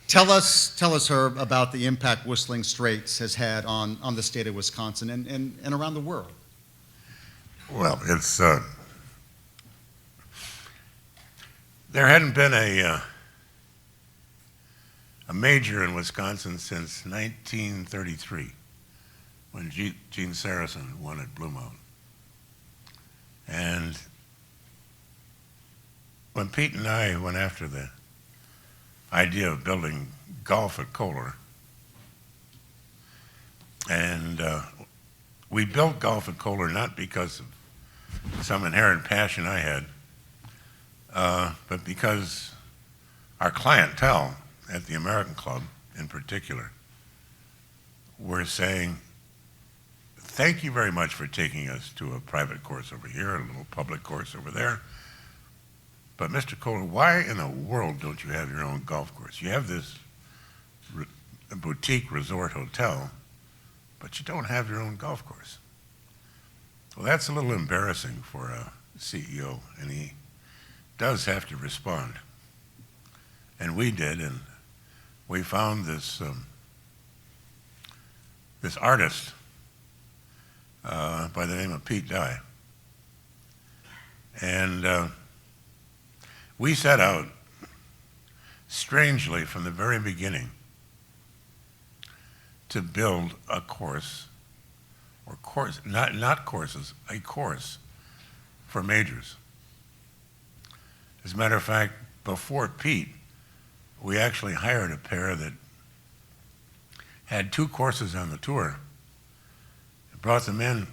Tell us, Herb, about the impact Whistling Straits has had on the state of Wisconsin and around the world. Well, it's there hadn't been a major in Wisconsin since 1933, when Gene Saracen won at Blue Mountain. And when Pete and I went after the idea of building golf at Kohler, and we built golf at Kohler not because of some inherent passion I had, but because our clientele at the American Club in particular were saying, thank you very much for taking us to a private course over here, a little public course over there. But Mr. Kohler, why in the world don't you have your own golf course? You have this boutique resort hotel, but you don't have your own golf course. Well, that's a little embarrassing for a CEO, and he does have to respond. And we did, and we found this this artist by the name of Pete Dye. And we set out, strangely from the very beginning, to build a course, not courses, a course for majors. As a matter of fact, before Pete, we actually hired a pair that had 2 courses on the tour, brought them in,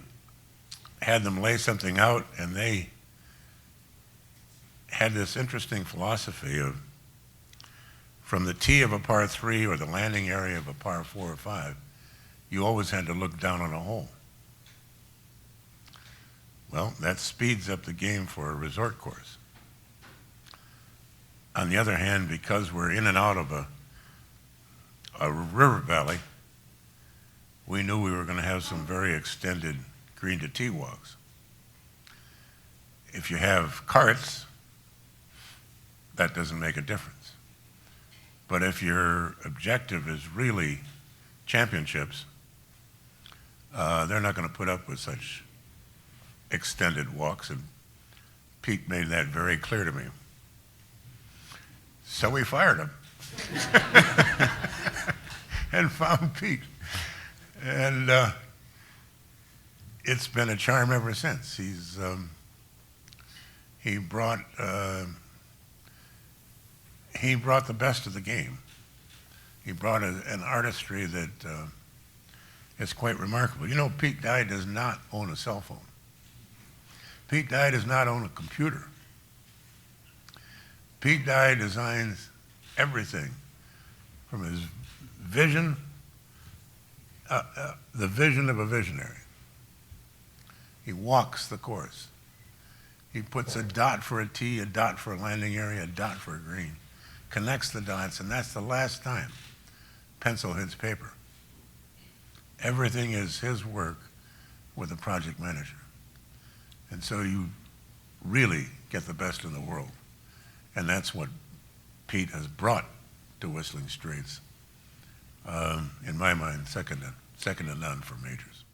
had them lay something out, and they had this interesting philosophy of, from the tee of a par 3 or the landing area of a par 4 or 5, you always had to look down on a hole. Well, that speeds up the game for a resort course. On the other hand, because we're in and out of a river valley, we knew we were going to have some very extended green to tee walks. If you have carts, that doesn't make a difference. But if your objective is really championships, they're not going to put up with such extended walks, and Pete made that very clear to me. So we fired him and found Pete. And it's been a charm ever since. He brought the best of the game. He brought an artistry that is quite remarkable. You know, Pete Dye does not own a cell phone. Pete Dye does not own a computer. Pete Dye designs everything from his vision, the vision of a visionary. He walks the course. He puts a dot for a tee, a dot for a landing area, a dot for a green, connects the dots, and that's the last time pencil hits paper. Everything is his work with a project manager. And so you really get the best in the world. And that's what Pete has brought to Whistling Straits. In my mind, second to none for majors.